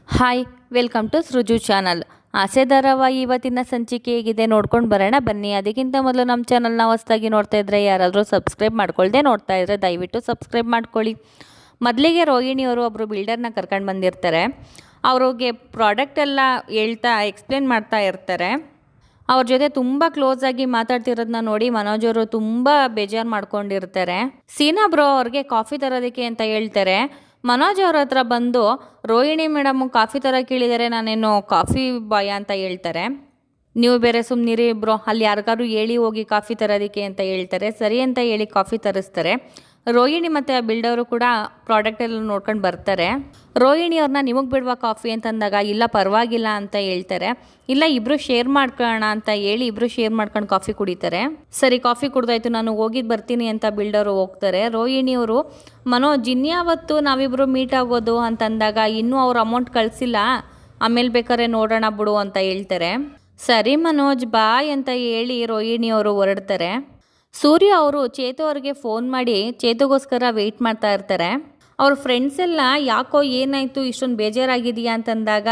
Hi, welcome to Sruju channel. Aase ಧಾರಾವಾಹಿ ಇವತ್ತಿನ ಸಂಚಿಕೆ ಹೇಗಿದೆ ನೋಡ್ಕೊಂಡು ಬರೋಣ ಬನ್ನಿ. ಅದಕ್ಕಿಂತ ಮೊದಲು ನಮ್ಮ ಚಾನಲ್ನ ಹೊಸದಾಗಿ ನೋಡ್ತಾ ಇದ್ದರೆ ಯಾರಾದರೂ ಸಬ್ಸ್ಕ್ರೈಬ್ ಮಾಡ್ಕೊಳ್ದೆ ನೋಡ್ತಾ ಇದ್ದರೆ ದಯವಿಟ್ಟು ಸಬ್ಸ್ಕ್ರೈಬ್ ಮಾಡ್ಕೊಳ್ಳಿ. ಮೊದಲಿಗೆ ರೋಹಿಣಿಯವರು ಒಬ್ಬರು ಬಿಲ್ಡರ್ನ ಕರ್ಕೊಂಡು ಬಂದಿರ್ತಾರೆ. ಅವ್ರಿಗೆ ಪ್ರಾಡಕ್ಟ್ ಎಲ್ಲ ಹೇಳ್ತಾ ಎಕ್ಸ್ಪ್ಲೇನ್ ಮಾಡ್ತಾ ಇರ್ತಾರೆ. ಅವ್ರ ಜೊತೆ ತುಂಬ ಕ್ಲೋಸಾಗಿ ಮಾತಾಡ್ತಿರೋದನ್ನ ನೋಡಿ ಮನೋಜ್ ಅವರು ತುಂಬ ಬೇಜಾರು ಮಾಡ್ಕೊಂಡಿರ್ತಾರೆ. ಸೀನಾ ಬ್ರೋ ಅವ್ರಿಗೆ ಕಾಫಿ ತರೋದಕ್ಕೆ ಅಂತ ಹೇಳ್ತಾರೆ. ಮನೋಜ್ ಅವ್ರ ಹತ್ರ ಬಂದು ರೋಹಿಣಿ ಮೇಡಮು ಕಾಫಿ ಥರ ಕೇಳಿದರೆ ನಾನೇನು ಕಾಫಿ ಬಾಯ ಅಂತ ಹೇಳ್ತಾರೆ. ನೀವು ಬೇರೆ ಸುಮ್ಮನಿರಿ ಬ್ರೋ, ಅಲ್ಲಿ ಯಾರಿಗಾರು ಹೇಳಿ ಹೋಗಿ ಕಾಫಿ ತರೋದಕ್ಕೆ ಅಂತ ಹೇಳ್ತಾರೆ. ಸರಿ ಅಂತ ಹೇಳಿ ಕಾಫಿ ತರಿಸ್ತಾರೆ. ರೋಹಿಣಿ ಮತ್ತು ಆ ಬಿಲ್ಡವರು ಕೂಡ ಪ್ರಾಡಕ್ಟ್ ಎಲ್ಲ ನೋಡ್ಕೊಂಡು ಬರ್ತಾರೆ. ರೋಹಿಣಿ ಅವ್ರನ್ನ ನಿಮಗೆ ಬಿಡುವ ಕಾಫಿ ಅಂತಂದಾಗ ಇಲ್ಲ ಪರವಾಗಿಲ್ಲ ಅಂತ ಹೇಳ್ತಾರೆ. ಇಲ್ಲ ಇಬ್ಬರು ಶೇರ್ ಮಾಡ್ಕೊಳ್ಳೋಣ ಅಂತ ಹೇಳಿ ಇಬ್ಬರು ಶೇರ್ ಮಾಡ್ಕೊಂಡು ಕಾಫಿ ಕುಡಿತಾರೆ. ಸರಿ ಕಾಫಿ ಕುಡ್ದಾಯ್ತು, ನಾನು ಹೋಗಿದ್ದು ಬರ್ತೀನಿ ಅಂತ ಬಿಲ್ಡರು ಹೋಗ್ತಾರೆ. ರೋಹಿಣಿಯವರು ಮನೋಜ್ ಇನ್ಯಾವತ್ತು ನಾವಿಬ್ಬರು ಮೀಟ್ ಆಗೋದು ಅಂತಂದಾಗ ಇನ್ನೂ ಅವ್ರು ಅಮೌಂಟ್ ಕಳಿಸಿಲ್ಲ, ಆಮೇಲೆ ಬೇಕಾದ್ರೆ ನೋಡೋಣ ಬಿಡು ಅಂತ ಹೇಳ್ತಾರೆ. ಸರಿ ಮನೋಜ್ ಬಾಯ್ ಅಂತ ಹೇಳಿ ರೋಹಿಣಿಯವರು ಹೊರಡ್ತಾರೆ. ಸೂರ್ಯ ಅವರು ಚೇತು ಅವ್ರಿಗೆ ಫೋನ್ ಮಾಡಿ ಚೇತುಗೋಸ್ಕರ ವೆಯ್ಟ್ ಮಾಡ್ತಾ ಇರ್ತಾರೆ. ಅವ್ರ ಫ್ರೆಂಡ್ಸ್ ಎಲ್ಲ ಯಾಕೋ ಏನಾಯಿತು ಇಷ್ಟೊಂದು ಬೇಜಾರಾಗಿದೆಯಾ ಅಂತಂದಾಗ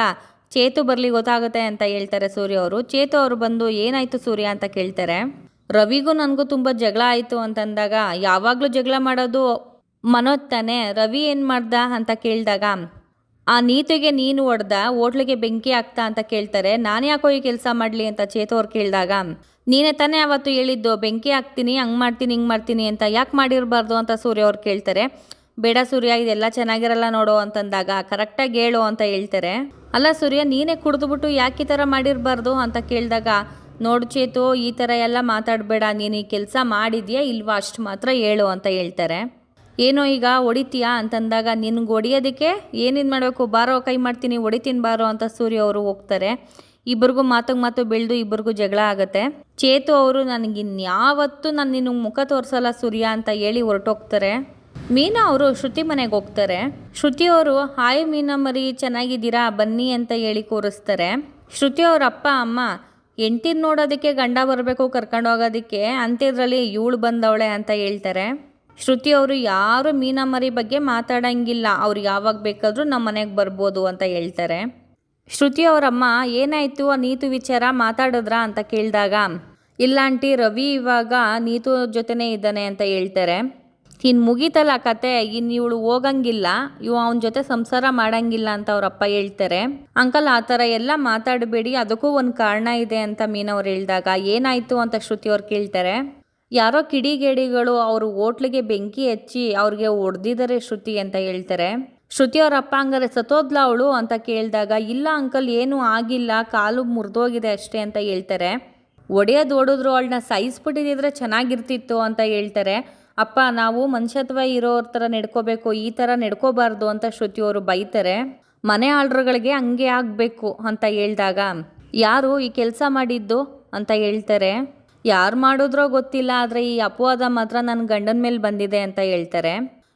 ಚೇತು ಬರಲಿ ಗೊತ್ತಾಗುತ್ತೆ ಅಂತ ಹೇಳ್ತಾರೆ ಸೂರ್ಯ ಅವರು. ಚೇತು ಅವರು ಬಂದು ಏನಾಯಿತು ಸೂರ್ಯ ಅಂತ ಕೇಳ್ತಾರೆ. ರವಿಗೂ ನನಗೂ ತುಂಬ ಜಗಳ ಆಯಿತು ಅಂತಂದಾಗ ಯಾವಾಗಲೂ ಜಗಳ ಮಾಡೋದು ಮನೋಜ್ ತಾನೆ, ರವಿ ಏನು ಮಾಡ್ದ ಅಂತ ಕೇಳಿದಾಗ ಆ ನೀತಿಗೆ ನೀನು ಹೊಡೆದ ಹೋಟ್ಲಿಗೆ ಬೆಂಕಿ ಹಾಕ್ತಾ ಅಂತ ಕೇಳ್ತಾರೆ. ನಾನು ಯಾಕೋ ಈ ಕೆಲಸ ಮಾಡಲಿ ಅಂತ ಚೇತು ಅವ್ರು ಕೇಳಿದಾಗ ನೀನೇ ತಾನೇ ಅವತ್ತು ಹೇಳಿದ್ದು ಬೆಂಕಿ ಹಾಕ್ತೀನಿ ಹಂಗೆ ಮಾಡ್ತೀನಿ ಹಿಂಗೆ ಮಾಡ್ತೀನಿ ಅಂತ, ಯಾಕೆ ಮಾಡಿರಬಾರ್ದು ಅಂತ ಸೂರ್ಯ ಅವ್ರು ಕೇಳ್ತಾರೆ. ಬೇಡ ಸೂರ್ಯ ಇದೆಲ್ಲ ಚೆನ್ನಾಗಿರಲ್ಲ ನೋಡು ಅಂತಂದಾಗ ಕರೆಕ್ಟಾಗಿ ಹೇಳು ಅಂತ ಹೇಳ್ತಾರೆ. ಅಲ್ಲ ಸೂರ್ಯ ನೀನೇ ಕುಡಿದ್ಬಿಟ್ಟು ಯಾಕೆ ಈ ಥರ ಮಾಡಿರಬಾರ್ದು ಅಂತ ಕೇಳಿದಾಗ ನೋಡು ಚೇತು ಈ ಥರ ಎಲ್ಲ ಮಾತಾಡಬೇಡ, ನೀನು ಈ ಕೆಲಸ ಮಾಡಿದ್ಯಾ ಇಲ್ವಾ ಅಷ್ಟು ಮಾತ್ರ ಹೇಳು ಅಂತ ಹೇಳ್ತಾರೆ. ಏನೋ ಈಗ ಹೊಡಿತೀಯಾ ಅಂತಂದಾಗ ನಿನ್ಗೆ ಹೊಡಿಯೋದಕ್ಕೆ ಏನೇನು ಮಾಡಬೇಕು ಬಾರೋ ಕೈ ಮಾಡ್ತೀನಿ ಹೊಡಿತೀನಿ ಬಾರೋ ಅಂತ ಸೂರ್ಯ ಅವರು ಹೋಗ್ತಾರೆ. ಇಬ್ಬರಿಗೂ ಮಾತು ಬೆಳೆದು ಇಬ್ಬರಿಗೂ ಜಗಳ ಆಗುತ್ತೆ. ಚೇತು ಅವರು ನನಗಿನ್ಯಾವತ್ತೂ ನಾನು ನಿನಗೆ ಮುಖ ತೋರಿಸಲ್ಲ ಸೂರ್ಯ ಅಂತ ಹೇಳಿ ಹೊರಟೋಗ್ತಾರೆ. ಮೀನಾ ಅವರು ಶ್ರುತಿ ಮನೆಗೆ ಹೋಗ್ತಾರೆ. ಶ್ರುತಿ ಅವರು ಹಾಯ್ ಮೀನಾ ಮರಿ ಚೆನ್ನಾಗಿದ್ದೀರಾ ಬನ್ನಿ ಅಂತ ಹೇಳಿ ಕೂರಿಸ್ತಾರೆ. ಶ್ರುತಿ ಅವ್ರ ಅಪ್ಪ ಅಮ್ಮ ಹೆಂಡ್ತಿನ ನೋಡೋದಕ್ಕೆ ಗಂಡ ಬರಬೇಕು ಕರ್ಕೊಂಡು ಹೋಗೋದಕ್ಕೆ ಅಂಥದ್ರಲ್ಲಿ ಇವಳು ಬಂದವಳೆ ಅಂತ ಹೇಳ್ತಾರೆ. ಶ್ರುತಿ ಅವರು ಯಾರು ಮೀನಾ ಮರಿ ಬಗ್ಗೆ ಮಾತಾಡೋಂಗಿಲ್ಲ, ಅವ್ರು ಯಾವಾಗ ಬೇಕಾದರೂ ನಮ್ಮ ಮನೆಗೆ ಬರ್ಬೋದು ಅಂತ ಹೇಳ್ತಾರೆ. ಶ್ರುತಿ ಅವರಮ್ಮ ಏನಾಯಿತು ಆ ನೀತು ವಿಚಾರ ಮಾತಾಡಿದ್ರಾ ಅಂತ ಕೇಳಿದಾಗ ಇಲ್ಲ ಆಂಟಿ ರವಿ ಇವಾಗ ನೀತು ಜೊತೆನೇ ಇದ್ದಾನೆ ಅಂತ ಹೇಳ್ತಾರೆ. ಇನ್ನು ಮುಗೀತಲ್ಲ ಕತೆ, ಇನ್ನು ಇವಳು ಹೋಗಂಗಿಲ್ಲ, ಅವನ ಜೊತೆ ಸಂಸಾರ ಮಾಡೋಂಗಿಲ್ಲ ಅಂತ ಅವರಪ್ಪ ಹೇಳ್ತಾರೆ. ಅಂಕಲ್ ಆ ಥರ ಎಲ್ಲ ಮಾತಾಡಬೇಡಿ, ಅದಕ್ಕೂ ಒಂದು ಕಾರಣ ಇದೆ ಅಂತ ಮೀನವ್ರು ಹೇಳಿದಾಗ ಏನಾಯಿತು ಅಂತ ಶ್ರುತಿ ಅವ್ರು ಕೇಳ್ತಾರೆ. ಯಾರೋ ಕಿಡಿಗೇಡಿಗಳು ಅವರು ಹೋಟ್ಲಿಗೆ ಬೆಂಕಿ ಹಚ್ಚಿ ಅವ್ರಿಗೆ ಹೊಡೆದಿದ್ದಾರೆ ಶ್ರುತಿ ಅಂತ ಹೇಳ್ತಾರೆ. ಶ್ರುತಿ ಅವ್ರ ಅಪ್ಪ ಹಂಗಾರೆ ಸತ್ತೋದ್ಲ ಅವಳು ಅಂತ ಕೇಳಿದಾಗ ಇಲ್ಲ ಅಂಕಲ್ ಏನೂ ಆಗಿಲ್ಲ, ಕಾಲು ಮುರಿದೋಗಿದೆ ಅಷ್ಟೇ ಅಂತ ಹೇಳ್ತಾರೆ. ಹೊಡೆಯೋದು ಹೊಡೆದ್ರು ಅವಳನ್ನ ಸಾಯಿಸ್ಬಿಟ್ಟಿದ್ರೆ ಚೆನ್ನಾಗಿರ್ತಿತ್ತು ಅಂತ ಹೇಳ್ತಾರೆ. ಅಪ್ಪ ನಾವು ಮನುಷ್ಯತ್ವ ಇರೋರ ಥರ ನಡ್ಕೋಬೇಕು, ಈ ಥರ ನಡ್ಕೋಬಾರ್ದು ಅಂತ ಶ್ರುತಿಯವರು ಬೈತಾರೆ. ಮನೆ ಆಳ್ರುಗಳಿಗೆ ಹಂಗೆ ಆಗಬೇಕು ಅಂತ ಹೇಳಿದಾಗ ಯಾರು ಈ ಕೆಲಸ ಮಾಡಿದ್ದು ಅಂತ ಹೇಳ್ತಾರೆ. ಯಾರು ಮಾಡಿದ್ರೋ ಗೊತ್ತಿಲ್ಲ, ಆದರೆ ಈ ಅಪವಾದ ಮಾತ್ರ ನನ್ನ ಗಂಡನ ಮೇಲೆ ಬಂದಿದೆ ಅಂತ ಹೇಳ್ತಾರೆ.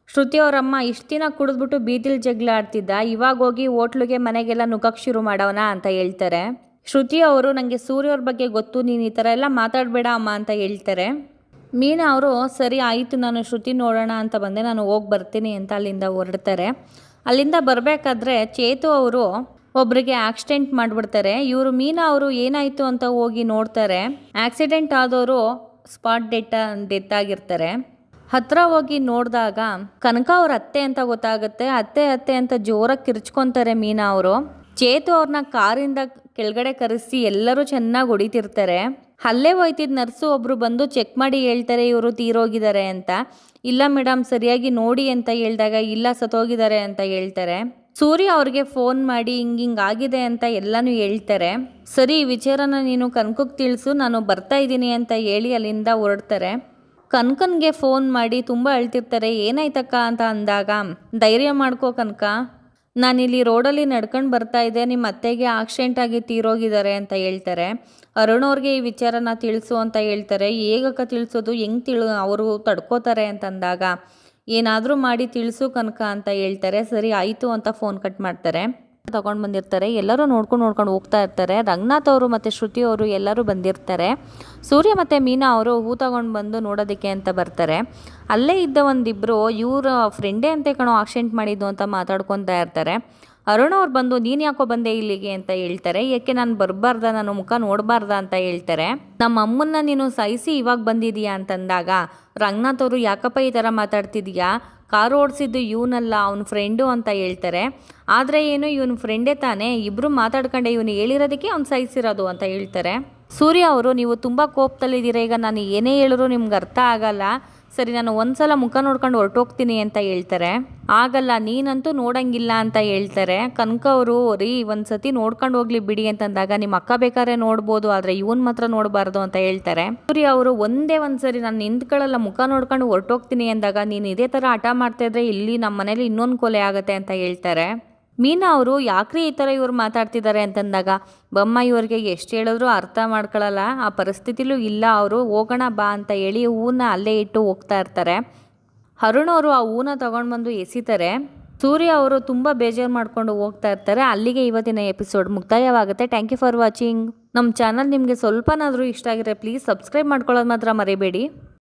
ಶ್ರುತಿ ಅವರಮ್ಮ ಇಷ್ಟು ದಿನ ಕುಡಿದ್ಬಿಟ್ಟು ಬೀದಿಲ್ ಜಗಳ ಆಡ್ತಿದ್ದ, ಇವಾಗ ಹೋಗಿ ಹೋಟ್ಲಿಗೆ ಮನೆಗೆಲ್ಲ ನುಗ್ಗಕ್ಕೆ ಶುರು ಮಾಡೋಣ ಅಂತ ಹೇಳ್ತಾರೆ. ಶ್ರುತಿ ಅವರು ನನಗೆ ಸೂರ್ಯವ್ರ ಬಗ್ಗೆ ಗೊತ್ತು, ನೀನು ಈ ಥರ ಎಲ್ಲ ಮಾತಾಡಬೇಡ ಅಮ್ಮ ಅಂತ ಹೇಳ್ತಾರೆ. ಮೀನಾ ಅವರು ಸರಿ ಆಯಿತು ನಾನು ಶ್ರುತಿ ನೋಡೋಣ ಅಂತ ಬಂದೆ, ನಾನು ಹೋಗಿ ಬರ್ತೀನಿ ಅಂತ ಅಲ್ಲಿಂದ ಹೊರಡ್ತಾರೆ. ಅಲ್ಲಿಂದ ಬರಬೇಕಾದ್ರೆ ಚೇತು ಅವರು ಒಬ್ಬರಿಗೆ ಆಕ್ಸಿಡೆಂಟ್ ಮಾಡಿಬಿಡ್ತಾರೆ. ಇವರು ಮೀನಾ ಅವರು ಏನಾಯಿತು ಅಂತ ಹೋಗಿ ನೋಡ್ತಾರೆ. ಆಕ್ಸಿಡೆಂಟ್ ಆದವರು ಸ್ಪಾಟ್ ಡೆತ್ ಆಗಿರ್ತಾರೆ. ಹತ್ರ ಹೋಗಿ ನೋಡಿದಾಗ ಕನಕ ಅವ್ರ ಅತ್ತೆ ಅಂತ ಗೊತ್ತಾಗುತ್ತೆ. ಅತ್ತೆ ಅಂತ ಜೋರಾಗಿ ಕಿರ್ಚ್ಕೊತಾರೆ ಮೀನಾ ಅವರು. ಚೇತು ಅವ್ರನ್ನ ಕಾರಿಂದ ಕೆಳಗಡೆ ಕರೆಸಿ ಎಲ್ಲರೂ ಚೆನ್ನಾಗಿ ಹೊಡಿತಿರ್ತಾರೆ. ಅಲ್ಲೇ ಹೋಯ್ತಿದ್ದ ನರ್ಸು ಒಬ್ಬರು ಬಂದು ಚೆಕ್ ಮಾಡಿ ಹೇಳ್ತಾರೆ ಇವರು ತೀರೋಗಿದ್ದಾರೆ ಅಂತ. ಇಲ್ಲ ಮೇಡಮ್ ಸರಿಯಾಗಿ ನೋಡಿ ಅಂತ ಹೇಳಿದಾಗ ಇಲ್ಲ ಸತ್ತೋಗಿದ್ದಾರೆ ಅಂತ ಹೇಳ್ತಾರೆ. ಸೂರ್ಯ ಅವ್ರಿಗೆ ಫೋನ್ ಮಾಡಿ ಹಿಂಗಾಗಿದೆ ಅಂತ ಎಲ್ಲನೂ ಹೇಳ್ತಾರೆ. ಸರಿ ಈ ವಿಚಾರನ ನೀನು ಕನಕಕ್ಕೆ ತಿಳಿಸು, ನಾನು ಬರ್ತಾ ಇದ್ದೀನಿ ಅಂತ ಹೇಳಿ ಅಲ್ಲಿಂದ ಹೊರಡ್ತಾರೆ. ಕನಕನ್ಗೆ ಫೋನ್ ಮಾಡಿ ತುಂಬ ಅಳ್ತಿರ್ತಾರೆ. ಏನಾಯ್ತಕ್ಕ ಅಂತ ಅಂದಾಗ ಧೈರ್ಯ ಮಾಡ್ಕೋ ಕನಕ, ನಾನಿಲ್ಲಿ ರೋಡಲ್ಲಿ ನಡ್ಕೊಂಡು ಬರ್ತಾ ಇದ್ದೆ, ನಿಮ್ಮ ಅತ್ತೆಗೆ ಆಕ್ಸಿಡೆಂಟ್ ಆಗಿ ತೀರೋಗಿದ್ದಾರೆ ಅಂತ ಹೇಳ್ತಾರೆ. ಅರುಣ್ ಅವ್ರಿಗೆ ಈ ವಿಚಾರನ ತಿಳಿಸು ಅಂತ ಹೇಳ್ತಾರೆ. ಹೇಗಕ್ಕ ತಿಳಿಸೋದು, ಹೆಂಗೆ ಅವರು ತಡ್ಕೋತಾರೆ ಅಂತಂದಾಗ ಏನಾದರೂ ಮಾಡಿ ತಿಳಿಸು ಕನಕ ಅಂತ ಹೇಳ್ತಾರೆ. ಸರಿ ಆಯಿತು ಅಂತ ಫೋನ್ ಕಟ್ ಮಾಡ್ತಾರೆ. ತಗೊಂಡು ಬಂದಿರ್ತಾರೆ. ಎಲ್ಲರೂ ನೋಡ್ಕೊಂಡು ಹೋಗ್ತಾ ಇರ್ತಾರೆ. ರಂಗನಾಥ್ ಅವರು ಮತ್ತು ಶ್ರುತಿ ಅವರು ಎಲ್ಲರೂ ಬಂದಿರ್ತಾರೆ. ಸೂರ್ಯ ಮತ್ತು ಮೀನಾ ಅವರು ಹೂ ತಗೊಂಡು ಬಂದು ನೋಡೋದಕ್ಕೆ ಅಂತ ಬರ್ತಾರೆ. ಅಲ್ಲೇ ಇದ್ದ ಒಂದಿಬ್ಬರು ಇವರ ಫ್ರೆಂಡೇ ಅಂತೆ ಕಣೋ ಆಕ್ಸಿಡೆಂಟ್ ಮಾಡಿದ್ದು ಅಂತ ಮಾತಾಡ್ಕೊತಾ ಇರ್ತಾರೆ. ಅರುಣ್ ಅವ್ರು ಬಂದು ನೀನು ಯಾಕೋ ಬಂದೆ ಇಲ್ಲಿಗೆ ಅಂತ ಹೇಳ್ತಾರೆ. ಯಾಕೆ ನಾನು ಬರಬಾರ್ದ, ನಾನು ಮುಖ ನೋಡಬಾರ್ದ ಅಂತ ಹೇಳ್ತಾರೆ. ನಮ್ಮ ಅಮ್ಮನ್ನ ನೀನು ಸಾಯಿಸಿ ಇವಾಗ ಬಂದಿದೀಯಾ ಅಂತಂದಾಗ ರಂಗನಾಥ್ ಅವರು ಯಾಕಪ್ಪ ಈ ಥರ ಮಾತಾಡ್ತಿದೀಯಾ, ಕಾರು ಓಡಿಸಿದ್ದು ಇವನಲ್ಲ ಅವನ ಫ್ರೆಂಡು ಅಂತ ಹೇಳ್ತಾರೆ. ಆದರೆ ಏನು ಇವನ ಫ್ರೆಂಡೇ ತಾನೇ, ಇಬ್ಬರು ಮಾತಾಡ್ಕೊಂಡೆ ಇವನು ಹೇಳಿರೋದಕ್ಕೆ ಅವ್ನು ಸಾಯಿಸಿರೋದು ಅಂತ ಹೇಳ್ತಾರೆ. ಸೂರ್ಯ ಅವರು ನೀವು ತುಂಬ ಕೋಪದಲ್ಲಿದ್ದೀರಾ, ಈಗ ನಾನು ಏನೇ ಹೇಳಿದ್ರು ನಿಮ್ಗೆ ಅರ್ಥ ಆಗಲ್ಲ, ಸರಿ ನಾನು ಒಂದ್ಸಲ ಮುಖ ನೋಡ್ಕೊಂಡು ಹೊರಟೋಗ್ತೀನಿ ಅಂತ ಹೇಳ್ತಾರೆ. ಆಗಲ್ಲ ನೀನಂತೂ ನೋಡಂಗಿಲ್ಲ ಅಂತ ಹೇಳ್ತಾರೆ. ಕನಕ ಅವರು ರೀ ಒಂದ್ಸತಿ ನೋಡ್ಕೊಂಡು ಹೋಗ್ಲಿ ಬಿಡಿ ಅಂತಂದಾಗ ನಿಮ್ಮ ಅಕ್ಕ ಬೇಕಾದ್ರೆ ನೋಡ್ಬೋದು, ಆದರೆ ಇವನ್ ಮಾತ್ರ ನೋಡಬಾರ್ದು ಅಂತ ಹೇಳ್ತಾರೆ. ಸೂರ್ಯ ಅವರು ಒಂದ್ಸರಿ ನಾನು ನಿಂತ್ಕೊಳ್ಳಲ್ಲ ಮುಖ ನೋಡ್ಕೊಂಡು ಹೊರಟೋಗ್ತೀನಿ ಅಂದಾಗ ನೀನು ಇದೇ ಥರ ಹಠ ಮಾಡ್ತಾ ಇದ್ರೆ ಇಲ್ಲಿ ನಮ್ಮ ಮನೇಲಿ ಇನ್ನೊಂದು ಕೊಲೆ ಆಗುತ್ತೆ ಅಂತ ಹೇಳ್ತಾರೆ. ಮೀನಾ ಅವರು ಯಾಕ್ರಿ ಈ ಥರ ಇವ್ರು ಮಾತಾಡ್ತಿದ್ದಾರೆ ಅಂತಂದಾಗ ಬಮ್ಮ ಇವ್ರಿಗೆ ಎಷ್ಟು ಹೇಳಿದ್ರು ಅರ್ಥ ಮಾಡ್ಕೊಳ್ಳಲ್ಲ, ಆ ಪರಿಸ್ಥಿತಿಲೂ ಇಲ್ಲ ಅವರು, ಹೋಗೋಣ ಬಾ ಅಂತ ಹೇಳಿ ಹೂನ ಅಲ್ಲೇ ಇಟ್ಟು ಹೋಗ್ತಾ ಇರ್ತಾರೆ. ಅರುಣ್ ಅವರು ಆ ಹೂನ ತಗೊಂಡು ಬಂದು ಎಸಿತಾರೆ. ಸೂರ್ಯ ಅವರು ತುಂಬ ಬೇಜಾರು ಮಾಡ್ಕೊಂಡು ಹೋಗ್ತಾ ಇರ್ತಾರೆ. ಅಲ್ಲಿಗೆ ಇವತ್ತಿನ ಎಪಿಸೋಡ್ ಮುಕ್ತಾಯವಾಗುತ್ತೆ. Thank you for watching. ನಮ್ಮ ಚಾನಲ್ ನಿಮಗೆ ಸ್ವಲ್ಪನಾದರೂ ಇಷ್ಟ ಆಗಿದ್ರೆ ಪ್ಲೀಸ್ ಸಬ್ಸ್ಕ್ರೈಬ್ ಮಾಡ್ಕೊಳ್ಳೋದು ಮಾತ್ರ ಮರಿಬೇಡಿ.